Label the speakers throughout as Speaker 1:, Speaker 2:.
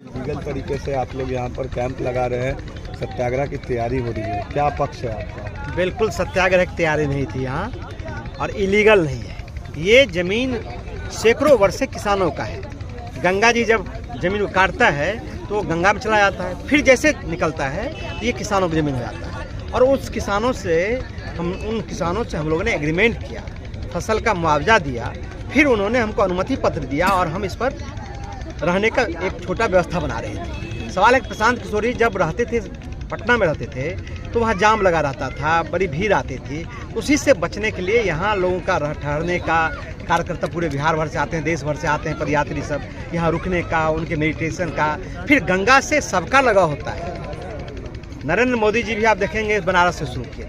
Speaker 1: Legal तरीके से आप लोग यहाँ पर कैंप लगा रहे हैं, सत्याग्रह की तैयारी हो रही है, क्या पक्ष है आपका?
Speaker 2: बिल्कुल सत्याग्रह की तैयारी नहीं थी यहाँ, और इलीगल नहीं है। ये ज़मीन सैकड़ों वर्ष से किसानों का है। गंगा जी जब ज़मीन को काटता है तो गंगा में चला जाता है, फिर जैसे निकलता है तो ये किसानों की ज़मीन हो जाता है। और उन किसानों से हम लोगों ने एग्रीमेंट किया, फसल का मुआवजा दिया, फिर उन्होंने हमको अनुमति पत्र दिया और हम इस पर रहने का एक छोटा व्यवस्था बना रहे थे। सवाल है कि प्रशांत किशोर जी जब रहते थे, पटना में रहते थे, तो वहाँ जाम लगा रहता था, बड़ी भीड़ आती थी। उसी से बचने के लिए यहाँ लोगों का ठहरने का, कार्यकर्ता पूरे बिहार भर से आते हैं, देश भर से आते हैं पदयात्री सब, यहाँ रुकने का, उनके मेडिटेशन का। फिर गंगा से सबका लगाव होता है। नरेंद्र मोदी जी भी आप देखेंगे बनारस से शुरू किए,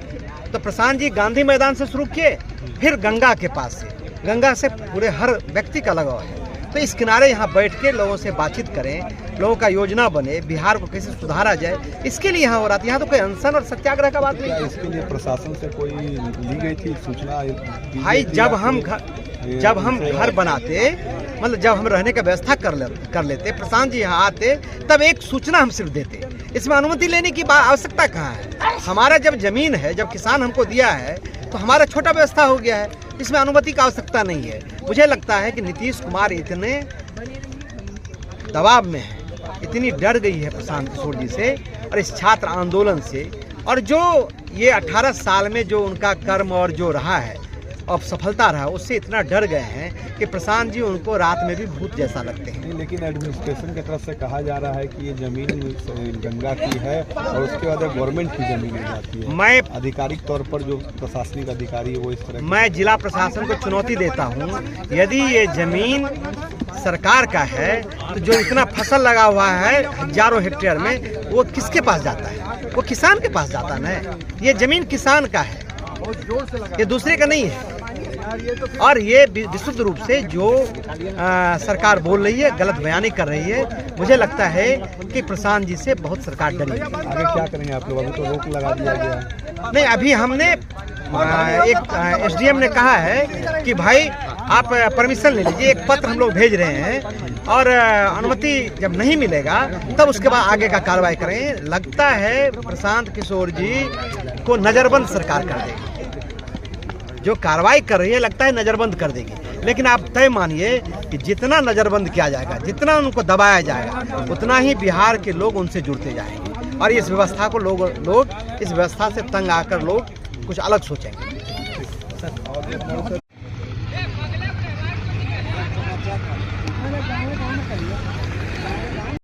Speaker 2: तो प्रशांत जी गांधी मैदान से शुरू किए, फिर गंगा के पास से, गंगा से पूरे हर व्यक्ति का लगाव है। तो इस किनारे यहाँ बैठ के लोगों से बातचीत करें, लोगों का योजना बने, बिहार को कैसे सुधारा जाए, इसके लिए यहाँ हो रहा था। यहाँ तो कोई अनशन और सत्याग्रह का बात नहीं है।
Speaker 1: इसके लिए प्रशासन से कोई ली गई थी सूचना?
Speaker 2: भाई जब हम घर बनाते, मतलब जब हम रहने का व्यवस्था कर लेते, प्रशांत जी यहाँ आते, तब एक सूचना हम सिर्फ देते। इसमें अनुमति लेने की आवश्यकता कहाँ है? हमारा जब जमीन है, जब किसान हमको दिया है, तो हमारा छोटा व्यवस्था हो गया है, इसमें अनुमति की आवश्यकता नहीं है। मुझे लगता है कि नीतीश कुमार इतने दबाव में है, इतनी डर गई है प्रशांत किशोर जी से और इस छात्र आंदोलन से, और जो ये 18 साल में जो उनका कर्म और जो रहा है और सफलता रहा, उससे इतना डर गए हैं कि प्रशांत जी उनको रात में भी भूत जैसा लगते हैं।
Speaker 1: लेकिन एडमिनिस्ट्रेशन की तरफ से कहा जा रहा है कि ये जमीन गंगा की है और उसके बाद गवर्नमेंट की जमीन हो जाती है।
Speaker 2: मैं
Speaker 1: आधिकारिक तौर पर जो प्रशासनिक अधिकारी है वो इस तरह, मैं
Speaker 2: जिला प्रशासन को चुनौती देता हूँ, यदि ये जमीन सरकार का है तो जो इतना फसल लगा हुआ है हजारों हेक्टेयर में, वो किसके पास जाता है? वो किसान के पास जाता है ना। ये जमीन किसान का है, ये दूसरे का नहीं है। और ये विशुद्ध रूप से जो सरकार बोल रही है, गलत बयानी कर रही है। मुझे लगता है कि प्रशांत जी से बहुत सरकार डरी है।
Speaker 1: आगे क्या करेंगे आप लोग? अभी तो रोक लगा दिया गया।
Speaker 2: नहीं, अभी हमने एक एसडीएम ने कहा है कि भाई आप परमिशन ले लीजिए, एक पत्र हम लोग भेज रहे हैं, और अनुमति जब नहीं मिलेगा तब उसके बाद आगे का कार्रवाई करें। लगता है प्रशांत किशोर जी को नज़रबंद सरकार कर देगी, जो कार्रवाई कर रही है लगता है नज़रबंद कर देगी। लेकिन आप तय मानिए कि जितना नज़रबंद किया जाएगा, जितना उनको दबाया जाएगा, उतना ही बिहार के लोग उनसे जुड़ते जाएंगे, और इस व्यवस्था को लोग इस व्यवस्था से तंग आकर लोग कुछ अलग सोचेंगे।